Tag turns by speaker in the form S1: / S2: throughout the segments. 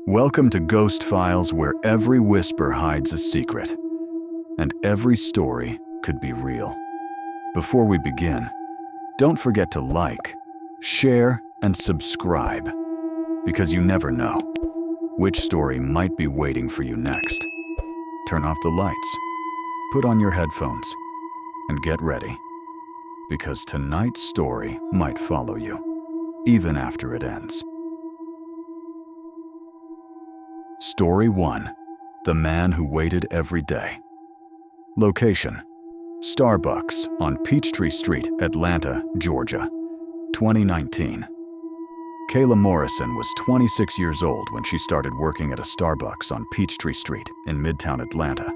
S1: Welcome to Ghost Files, where every whisper hides a secret, and every story could be real. Before we begin, don't forget to like, share, and subscribe, because you never know which story might be waiting for you next. Turn off the lights, put on your headphones, and get ready, because tonight's story might follow you, even after it ends. Story 1. The Man Who Waited Every Day. Location: Starbucks on Peachtree Street, Atlanta, Georgia, 2019. Kayla Morrison was 26 years old when she started working at a Starbucks on Peachtree Street in Midtown Atlanta.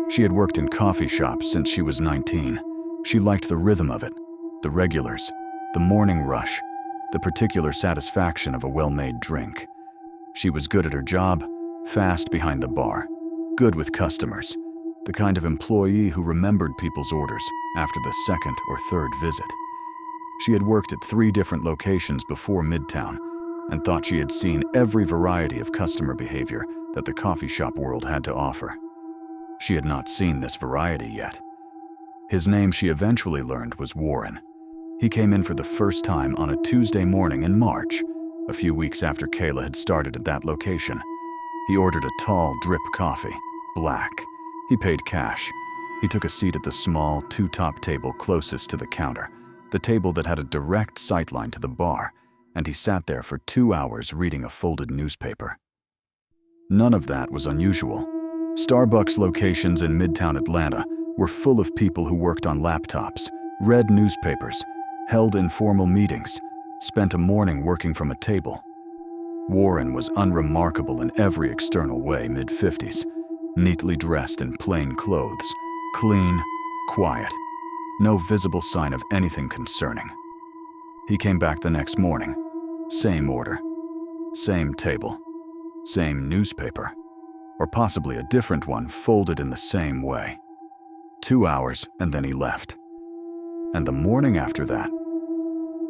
S1: She had worked in coffee shops since she was 19. She liked the rhythm of it, the regulars, the morning rush, the particular satisfaction of a well-made drink. She was good at her job, fast behind the bar, good with customers, the kind of employee who remembered people's orders after the second or third visit. She had worked at 3 different locations before Midtown and thought she had seen every variety of customer behavior that the coffee shop world had to offer. She had not seen this variety yet. His name, she eventually learned, was Warren. He came in for the first time on a Tuesday morning in March, a few weeks after Kayla had started at that location. He ordered a tall drip coffee, black. He paid cash. He took a seat at the small, 2-top table closest to the counter, the table that had a direct sightline to the bar, and he sat there for 2 hours reading a folded newspaper. None of that was unusual. Starbucks locations in Midtown Atlanta were full of people who worked on laptops, read newspapers, held informal meetings, spent a morning working from a table. Warren was unremarkable in every external way, mid-50s, neatly dressed in plain clothes, clean, quiet, no visible sign of anything concerning. He came back the next morning, same order, same table, same newspaper, or possibly a different one folded in the same way. 2 hours, and then he left. And the morning after that,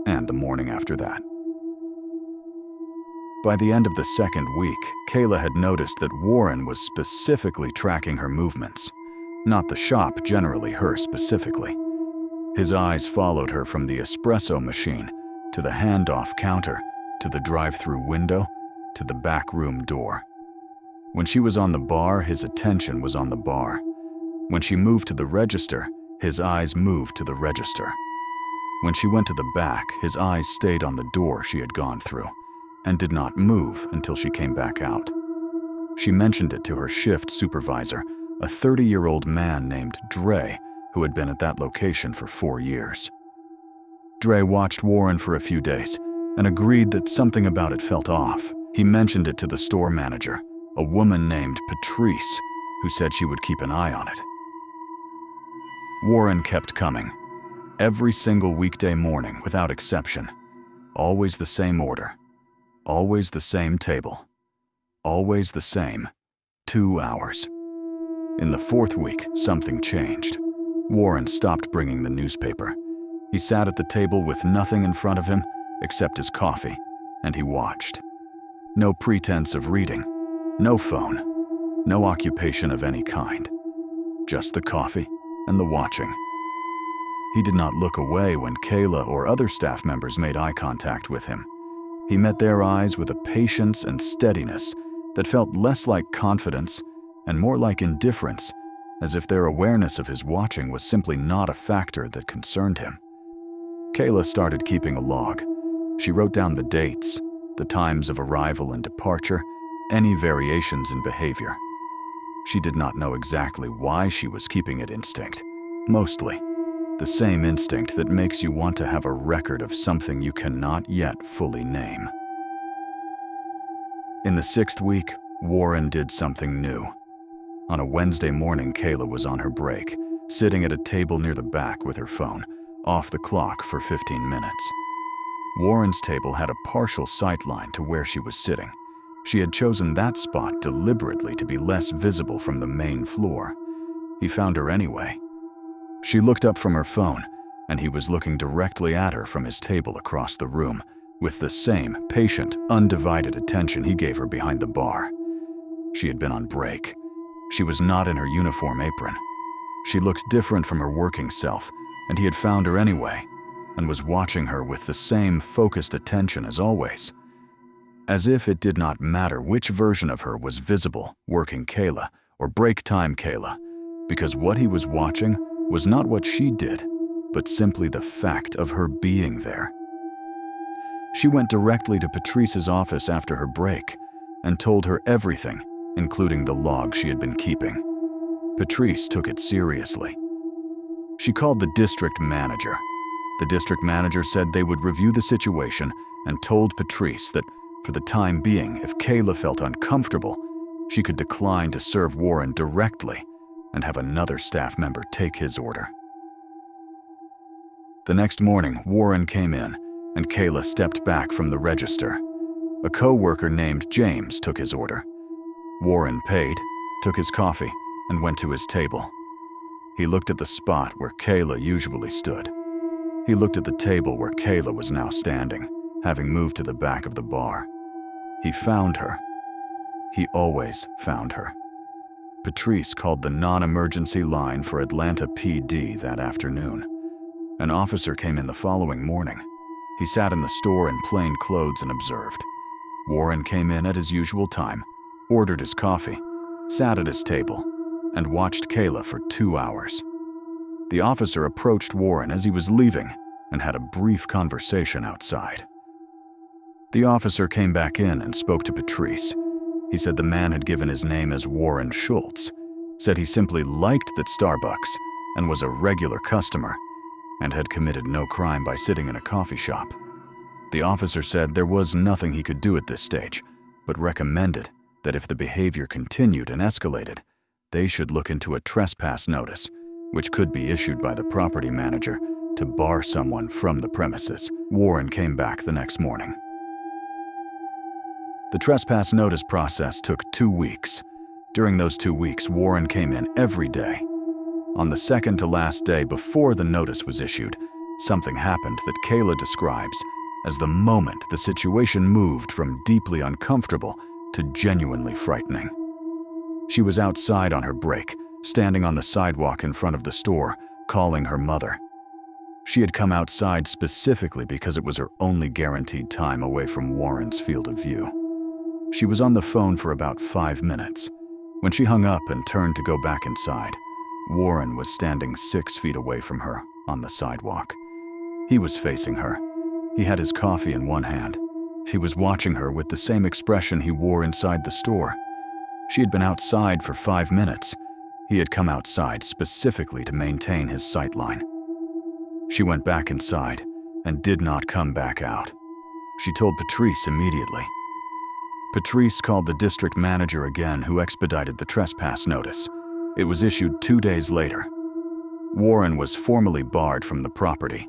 S1: and the morning after that. By the end of the second week, Kayla had noticed that Warren was specifically tracking her movements, not the shop generally, her specifically. His eyes followed her from the espresso machine, to the handoff counter, to the drive-through window, to the back room door. When she was on the bar, his attention was on the bar. When she moved to the register, his eyes moved to the register. When she went to the back, his eyes stayed on the door she had gone through, and did not move until she came back out. She mentioned it to her shift supervisor, a 30-year-old man named Dre, who had been at that location for 4 years. Dre watched Warren for a few days and agreed that something about it felt off. He mentioned it to the store manager, a woman named Patrice, who said she would keep an eye on it. Warren kept coming, every single weekday morning without exception. Always the same order, always the same table, always the same 2 hours. In the 4th week, something changed. Warren stopped bringing the newspaper. He sat at the table with nothing in front of him except his coffee, and he watched. No pretense of reading, no phone, no occupation of any kind. Just the coffee and the watching. He did not look away when Kayla or other staff members made eye contact with him. He met their eyes with a patience and steadiness that felt less like confidence and more like indifference, as if their awareness of his watching was simply not a factor that concerned him. Kayla started keeping a log. She wrote down the dates, the times of arrival and departure, any variations in behavior. She did not know exactly why she was keeping it instinct. Mostly, the same instinct that makes you want to have a record of something you cannot yet fully name. In the 6th week, Warren did something new. On a Wednesday morning, Kayla was on her break, sitting at a table near the back with her phone, off the clock for 15 minutes. Warren's table had a partial sightline to where she was sitting. She had chosen that spot deliberately to be less visible from the main floor. He found her anyway. She looked up from her phone, and he was looking directly at her from his table across the room, with the same patient, undivided attention he gave her behind the bar. She had been on break. She was not in her uniform apron. She looked different from her working self, and he had found her anyway, and was watching her with the same focused attention as always. As if it did not matter which version of her was visible, working Kayla or break time Kayla, because what he was watching was not what she did, but simply the fact of her being there. She went directly to Patrice's office after her break and told her everything, including the log she had been keeping. Patrice took it seriously. She called the district manager. The district manager said they would review the situation and told Patrice that for the time being, if Kayla felt uncomfortable, she could decline to serve Warren directly and have another staff member take his order. The next morning, Warren came in and Kayla stepped back from the register. A co-worker named James took his order. Warren paid, took his coffee, and went to his table. He looked at the spot where Kayla usually stood. He looked at the table where Kayla was now standing, having moved to the back of the bar. He found her. He always found her. Patrice called the non-emergency line for Atlanta PD that afternoon. An officer came in the following morning. He sat in the store in plain clothes and observed. Warren came in at his usual time, ordered his coffee, sat at his table, and watched Kayla for 2 hours. The officer approached Warren as he was leaving and had a brief conversation outside. The officer came back in and spoke to Patrice. He said the man had given his name as Warren Schultz, said he simply liked that Starbucks and was a regular customer, and had committed no crime by sitting in a coffee shop. The officer said there was nothing he could do at this stage, but recommended that if the behavior continued and escalated, they should look into a trespass notice, which could be issued by the property manager to bar someone from the premises. Warren came back the next morning. The trespass notice process took 2 weeks. During those 2 weeks, Warren came in every day. On the second to last day before the notice was issued, something happened that Kayla describes as the moment the situation moved from deeply uncomfortable to genuinely frightening. She was outside on her break, standing on the sidewalk in front of the store, calling her mother. She had come outside specifically because it was her only guaranteed time away from Warren's field of view. She was on the phone for about 5 minutes. When she hung up and turned to go back inside, Warren was standing 6 feet away from her on the sidewalk. He was facing her. He had his coffee in one hand. He was watching her with the same expression he wore inside the store. She had been outside for 5 minutes. He had come outside specifically to maintain his sightline. She went back inside and did not come back out. She told Patrice immediately. Patrice called the district manager again, who expedited the trespass notice. It was issued 2 days later. Warren was formally barred from the property.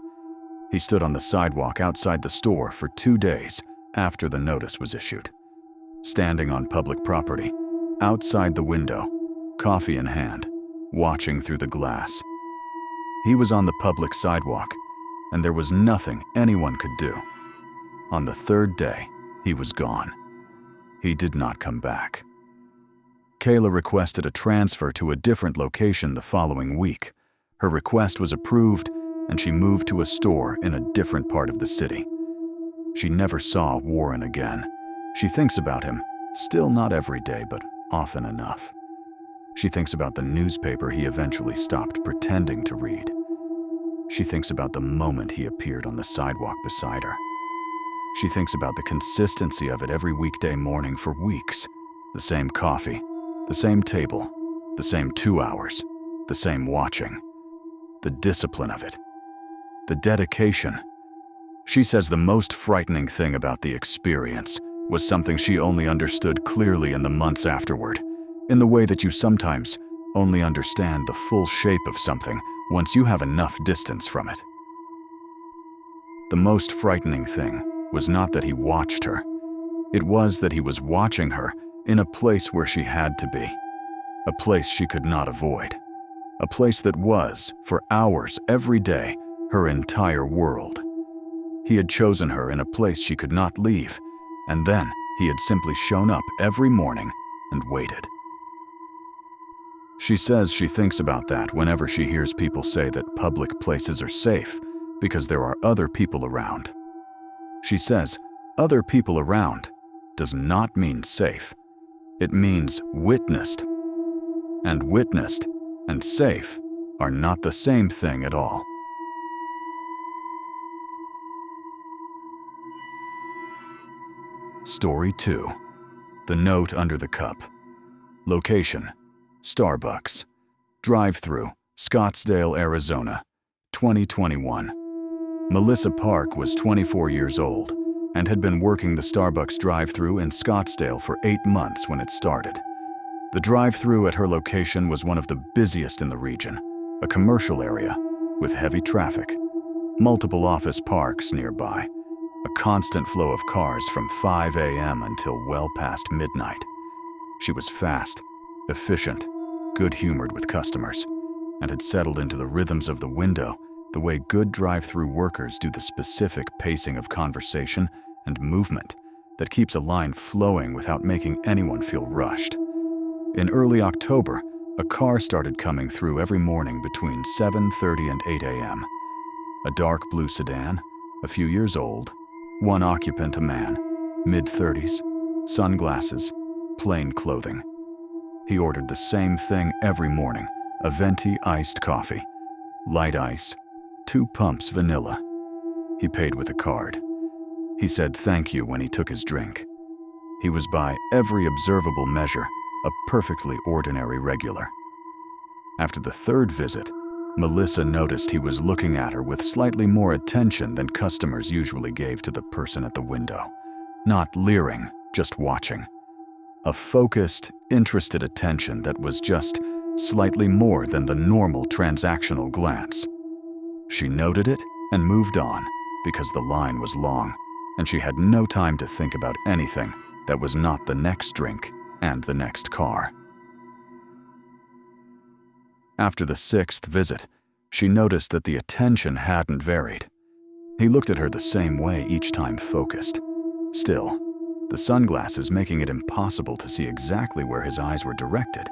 S1: He stood on the sidewalk outside the store for 2 days after the notice was issued. Standing on public property, outside the window, coffee in hand, watching through the glass. He was on the public sidewalk, and there was nothing anyone could do. On the 3rd day, he was gone. He did not come back. Kayla requested a transfer to a different location the following week. Her request was approved, and she moved to a store in a different part of the city. She never saw Warren again. She thinks about him, still not every day, but often enough. She thinks about the newspaper he eventually stopped pretending to read. She thinks about the moment he appeared on the sidewalk beside her. She thinks about the consistency of it every weekday morning for weeks. The same coffee, the same table, the same 2 hours, the same watching. The discipline of it. The dedication. She says the most frightening thing about the experience was something she only understood clearly in the months afterward, in the way that you sometimes only understand the full shape of something once you have enough distance from it. The most frightening thing was not that he watched her. It was that he was watching her in a place where she had to be, a place she could not avoid, a place that was, for hours every day, her entire world. He had chosen her in a place she could not leave, and then he had simply shown up every morning and waited. She says she thinks about that whenever she hears people say that public places are safe because there are other people around. She says other people around does not mean safe. It means witnessed. And witnessed and safe are not the same thing at all. Story 2. The Note Under the Cup. Location: Starbucks. Drive-through: Scottsdale, Arizona, 2021. Melissa Park was 24 years old and had been working the Starbucks drive-through in Scottsdale for 8 months when it started. The drive-through at her location was one of the busiest in the region, a commercial area with heavy traffic, multiple office parks nearby, a constant flow of cars from 5 a.m. until well past midnight. She was fast, efficient, good-humored with customers, and had settled into the rhythms of the window the way good drive-through workers do, the specific pacing of conversation and movement that keeps a line flowing without making anyone feel rushed. In early October, a car started coming through every morning between 7:30 and 8 a.m. A dark blue sedan, a few years old, one occupant, a man, mid-30s, sunglasses, plain clothing. He ordered the same thing every morning, a venti iced coffee, light ice, 2 pumps vanilla. He paid with a card. He said thank you when he took his drink. He was by every observable measure a perfectly ordinary regular. After the 3rd visit, Melissa noticed he was looking at her with slightly more attention than customers usually gave to the person at the window. Not leering, just watching. A focused, interested attention that was just slightly more than the normal transactional glance. She noted it and moved on because the line was long and she had no time to think about anything that was not the next drink and the next car. After the 6th visit, she noticed that the attention hadn't varied. He looked at her the same way each time, focused. Still, the sunglasses making it impossible to see exactly where his eyes were directed,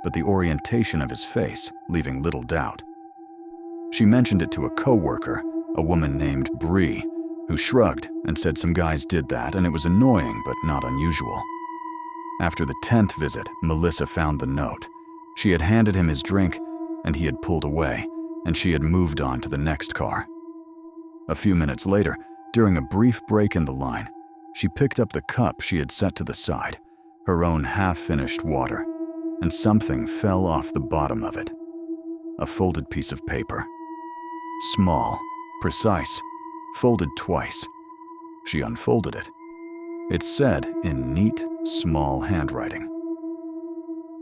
S1: but the orientation of his face leaving little doubt. She mentioned it to a coworker, a woman named Bree, who shrugged and said some guys did that and it was annoying but not unusual. After the 10th visit, Melissa found the note. She had handed him his drink and he had pulled away, and she had moved on to the next car. A few minutes later, during a brief break in the line, she picked up the cup she had set to the side, her own half-finished water, and something fell off the bottom of it. A folded piece of paper. Small, precise, folded twice. She unfolded it. It said in neat, small handwriting,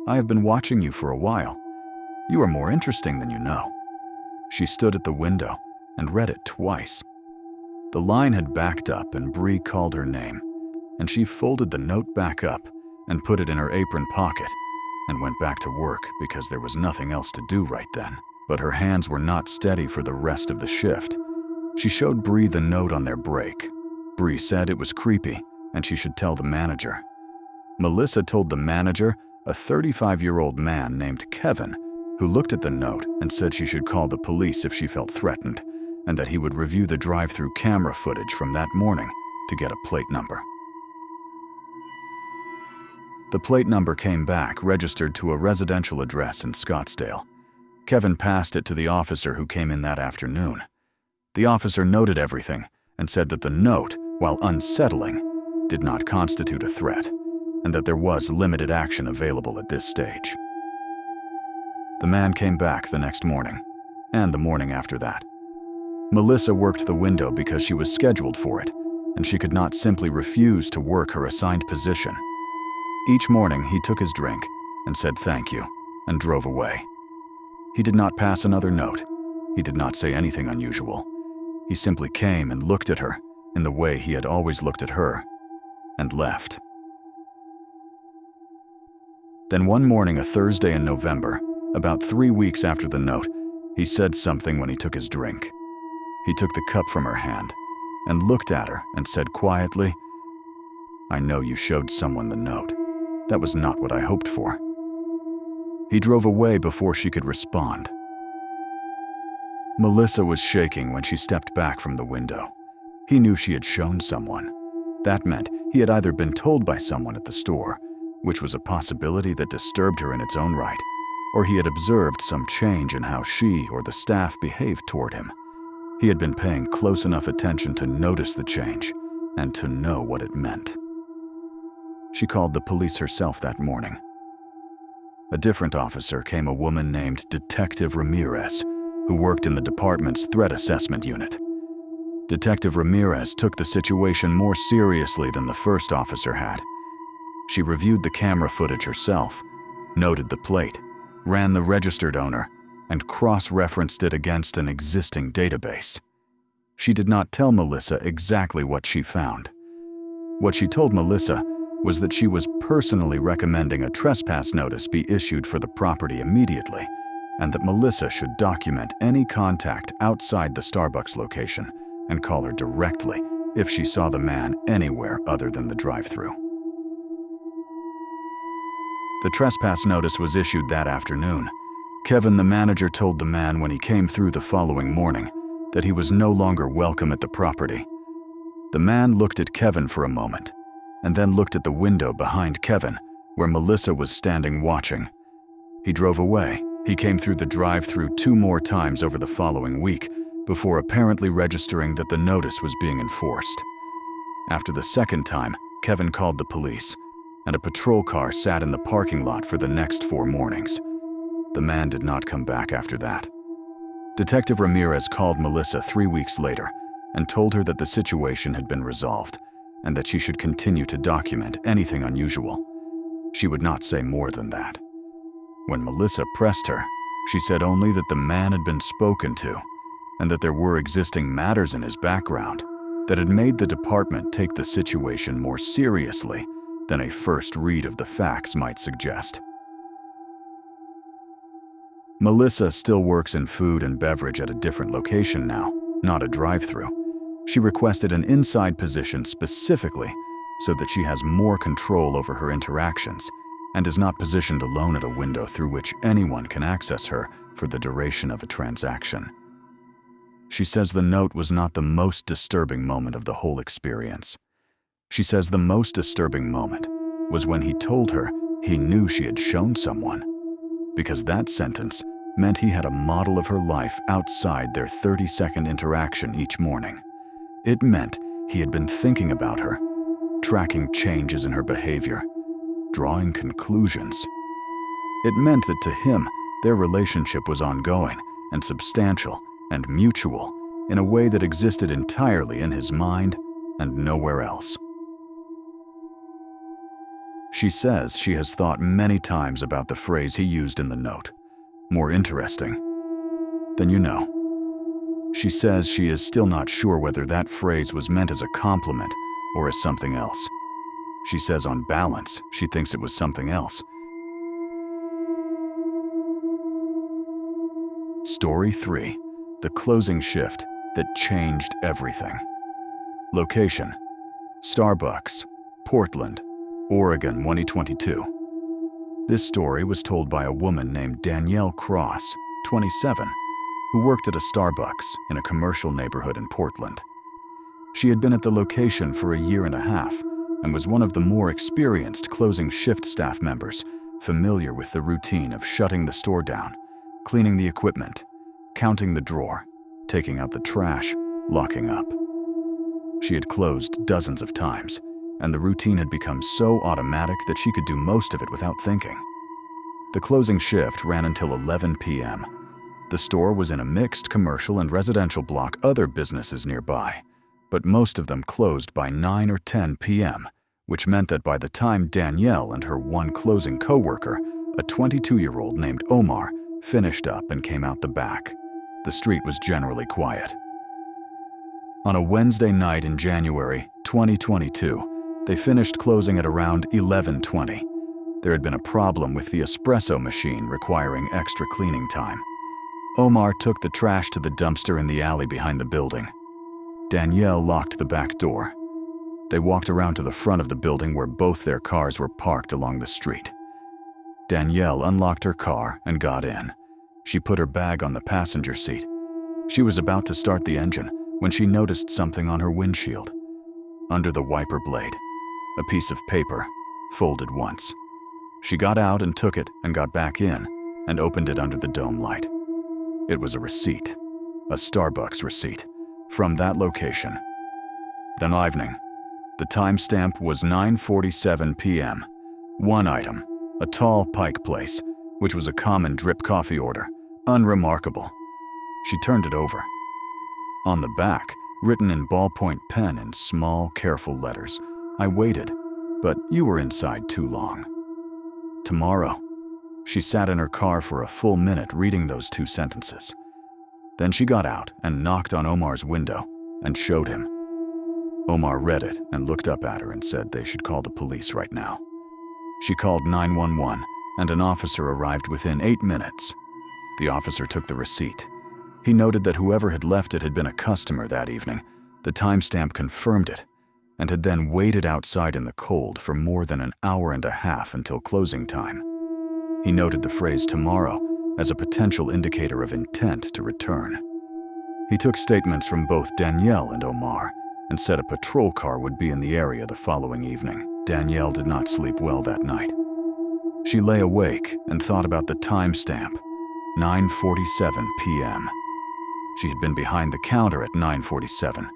S1: "I have been watching you for a while. You are more interesting than you know." She stood at the window and read it twice. The line had backed up and Bree called her name, and she folded the note back up and put it in her apron pocket and went back to work because there was nothing else to do right then. But her hands were not steady for the rest of the shift. She showed Bree the note on their break. Bree said it was creepy and she should tell the manager. Melissa told the manager, a 35-year-old man named Kevin, who looked at the note and said she should call the police if she felt threatened, and that he would review the drive-through camera footage from that morning to get a plate number. The plate number came back registered to a residential address in Scottsdale. Kevin passed it to the officer who came in that afternoon. The officer noted everything and said that the note, while unsettling, did not constitute a threat, and that there was limited action available at this stage. The man came back the next morning, and the morning after that. Melissa worked the window because she was scheduled for it, and she could not simply refuse to work her assigned position. Each morning he took his drink and said thank you, and drove away. He did not pass another note. He did not say anything unusual. He simply came and looked at her in the way he had always looked at her, and left. Then one morning, a Thursday in November, about 3 weeks after the note, he said something when he took his drink. He took the cup from her hand and looked at her and said quietly, "I know you showed someone the note. That was not what I hoped for." He drove away before she could respond. Melissa was shaking when she stepped back from the window. He knew she had shown someone. That meant he had either been told by someone at the store, which was a possibility that disturbed her in its own right, or he had observed some change in how she or the staff behaved toward him. He had been paying close enough attention to notice the change and to know what it meant. She called the police herself that morning. A different officer came, a woman named Detective Ramirez, who worked in the department's threat assessment unit. Detective Ramirez took the situation more seriously than the first officer had. She reviewed the camera footage herself, noted the plate, ran the registered owner, and cross-referenced it against an existing database. She did not tell Melissa exactly what she found. What she told Melissa was that she was personally recommending a trespass notice be issued for the property immediately, and that Melissa should document any contact outside the Starbucks location and call her directly if she saw the man anywhere other than the drive-thru. The trespass notice was issued that afternoon. Kevin, the manager, told the man when he came through the following morning that he was no longer welcome at the property. The man looked at Kevin for a moment, and then looked at the window behind Kevin, where Melissa was standing watching. He drove away. He came through the drive-thru 2 more times over the following week, before apparently registering that the notice was being enforced. After the second time, Kevin called the police, and a patrol car sat in the parking lot for the next 4 mornings. The man did not come back after that. Detective Ramirez called Melissa 3 weeks later and told her that the situation had been resolved and that she should continue to document anything unusual. She would not say more than that. When Melissa pressed her, she said only that the man had been spoken to and that there were existing matters in his background that had made the department take the situation more seriously than a first read of the facts might suggest. Melissa still works in food and beverage at a different location now, not a drive-thru. She requested an inside position specifically so that she has more control over her interactions and is not positioned alone at a window through which anyone can access her for the duration of a transaction. She says the note was not the most disturbing moment of the whole experience. She says the most disturbing moment was when he told her he knew she had shown someone, because that sentence meant he had a model of her life outside their 30-second interaction each morning. It meant he had been thinking about her, tracking changes in her behavior, drawing conclusions. It meant that to him, their relationship was ongoing and substantial and mutual in a way that existed entirely in his mind and nowhere else. She says she has thought many times about the phrase he used in the note, "more interesting than you know." She says she is still not sure whether that phrase was meant as a compliment or as something else. She says on balance, she thinks it was something else. Story 3. The closing shift that changed everything. Location: Starbucks, Portland, Oregon, 2022. This story was told by a woman named Danielle Cross, 27, who worked at a Starbucks in a commercial neighborhood in Portland. She had been at the location for a year and a half and was one of the more experienced closing shift staff members, familiar with the routine of shutting the store down, cleaning the equipment, counting the drawer, taking out the trash, locking up. She had closed dozens of times, and the routine had become so automatic that she could do most of it without thinking. The closing shift ran until 11 p.m. The store was in a mixed commercial and residential block, other businesses nearby, but most of them closed by 9 or 10 p.m., which meant that by the time Danielle and her one closing coworker, a 22-year-old named Omar, finished up and came out the back, the street was generally quiet. On a Wednesday night in January 2022, they finished closing at around 11:20. There had been a problem with the espresso machine requiring extra cleaning time. Omar took the trash to the dumpster in the alley behind the building. Danielle locked the back door. They walked around to the front of the building where both their cars were parked along the street. Danielle unlocked her car and got in. She put her bag on the passenger seat. She was about to start the engine when she noticed something on her windshield. Under the wiper blade, a piece of paper, folded once. She got out and took it and got back in and opened it under the dome light. It was a receipt, a Starbucks receipt, from that location. That evening, the timestamp was 9:47 p.m. One item, a tall Pike Place, which was a common drip coffee order, unremarkable. She turned it over. On the back, written in ballpoint pen in small, careful letters, I waited, but you were inside too long. Tomorrow. She sat in her car for a full minute reading those two sentences. Then she got out and knocked on Omar's window and showed him. Omar read it and looked up at her and said they should call the police right now. She called 911 and an officer arrived within 8 minutes. The officer took the receipt. He noted that whoever had left it had been a customer that evening. The timestamp confirmed it and had then waited outside in the cold for more than an hour and a half until closing time. He noted the phrase tomorrow as a potential indicator of intent to return. He took statements from both Danielle and Omar and said a patrol car would be in the area the following evening. Danielle did not sleep well that night. She lay awake and thought about the timestamp, 9:47 p.m. She had been behind the counter at 9:47.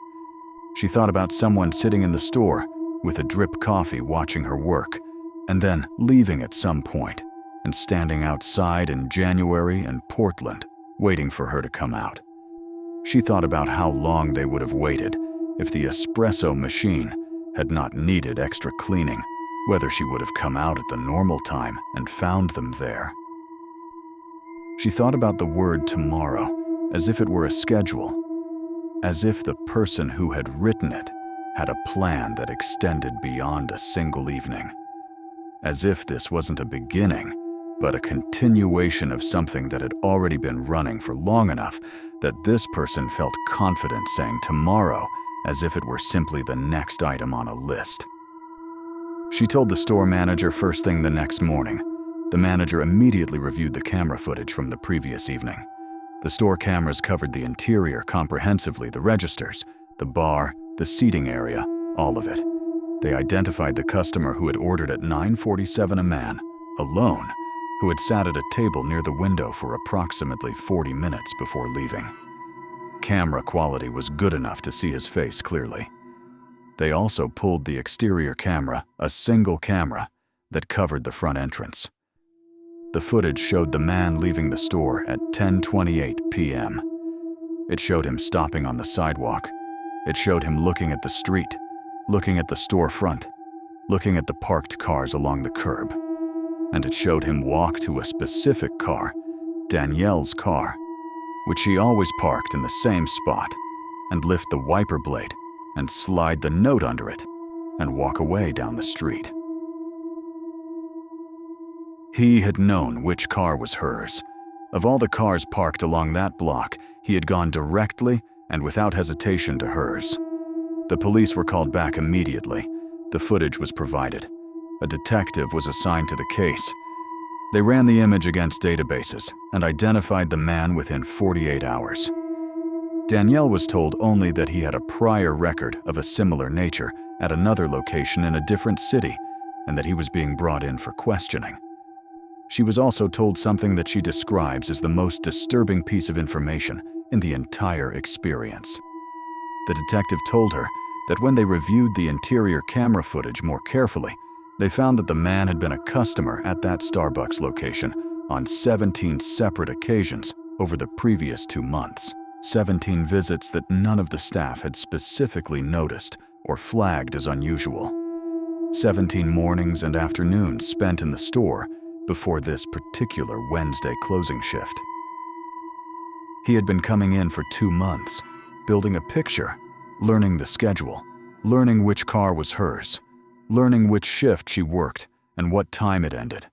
S1: She thought about someone sitting in the store with a drip coffee watching her work and then leaving at some point and standing outside in January in Portland waiting for her to come out. She thought about how long they would have waited if the espresso machine had not needed extra cleaning, whether she would have come out at the normal time and found them there. She thought about the word tomorrow as if it were a schedule, as if the person who had written it had a plan that extended beyond a single evening, as if this wasn't a beginning, but a continuation of something that had already been running for long enough that this person felt confident saying tomorrow as if it were simply the next item on a list. She told the store manager first thing the next morning. The manager immediately reviewed the camera footage from the previous evening. The store cameras covered the interior comprehensively, the registers, the bar, the seating area, all of it. They identified the customer who had ordered at 9:47, a man, alone, who had sat at a table near the window for approximately 40 minutes before leaving. Camera quality was good enough to see his face clearly. They also pulled the exterior camera, a single camera, that covered the front entrance. The footage showed the man leaving the store at 10:28 p.m. It showed him stopping on the sidewalk. It showed him looking at the street, looking at the storefront, looking at the parked cars along the curb. And it showed him walk to a specific car, Danielle's car, which she always parked in the same spot, and lift the wiper blade and slide the note under it and walk away down the street. He had known which car was hers. Of all the cars parked along that block, he had gone directly and without hesitation to hers. The police were called back immediately. The footage was provided. A detective was assigned to the case. They ran the image against databases and identified the man within 48 hours. Danielle was told only that he had a prior record of a similar nature at another location in a different city and that he was being brought in for questioning. She was also told something that she describes as the most disturbing piece of information in the entire experience. The detective told her that when they reviewed the interior camera footage more carefully, they found that the man had been a customer at that Starbucks location on 17 separate occasions over the previous 2 months. 17 visits that none of the staff had specifically noticed or flagged as unusual. 17 mornings and afternoons spent in the store before this particular Wednesday closing shift. He had been coming in for 2 months, building a picture, learning the schedule, learning which car was hers, learning which shift she worked and what time it ended,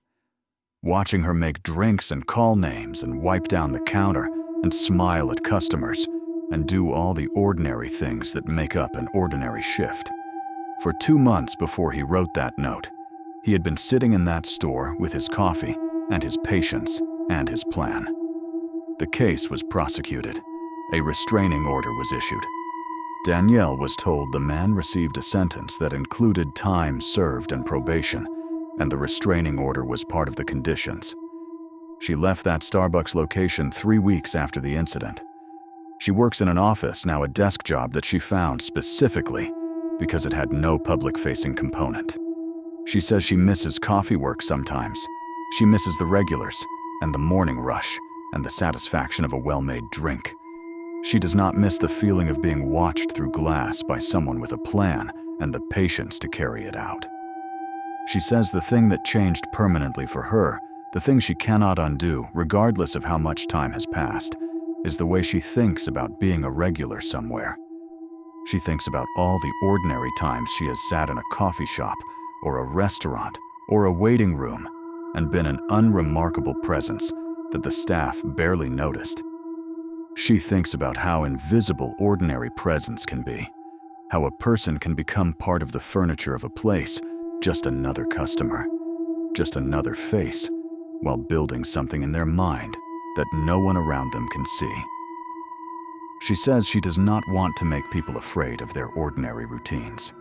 S1: watching her make drinks and call names and wipe down the counter and smile at customers, and do all the ordinary things that make up an ordinary shift. For 2 months before he wrote that note, he had been sitting in that store with his coffee and his patience and his plan. The case was prosecuted. A restraining order was issued. Danielle was told the man received a sentence that included time served and probation, and the restraining order was part of the conditions. She left that Starbucks location 3 weeks after the incident. She works in an office now, a desk job that she found specifically because it had no public-facing component. She says she misses coffee work sometimes. She misses the regulars and the morning rush and the satisfaction of a well-made drink. She does not miss the feeling of being watched through glass by someone with a plan and the patience to carry it out. She says the thing that changed permanently for her, the thing she cannot undo regardless of how much time has passed, is the way she thinks about being a regular somewhere. She thinks about all the ordinary times she has sat in a coffee shop or a restaurant or a waiting room and been an unremarkable presence that the staff barely noticed. She thinks about how invisible ordinary presence can be, how a person can become part of the furniture of a place, just another customer, just another face, while building something in their mind that no one around them can see. She says she does not want to make people afraid of their ordinary routines.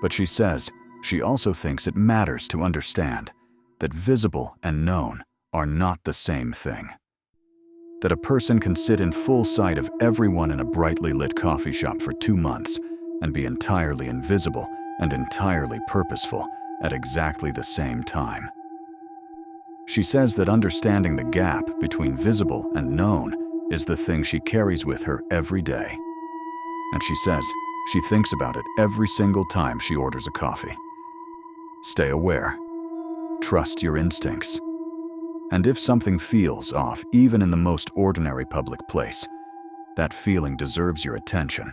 S1: But she says she also thinks it matters to understand that visible and known are not the same thing. That a person can sit in full sight of everyone in a brightly lit coffee shop for 2 months and be entirely invisible and entirely purposeful at exactly the same time. She says that understanding the gap between visible and known is the thing she carries with her every day. And she says she thinks about it every single time she orders a coffee. Stay aware. Trust your instincts. And if something feels off, even in the most ordinary public place, that feeling deserves your attention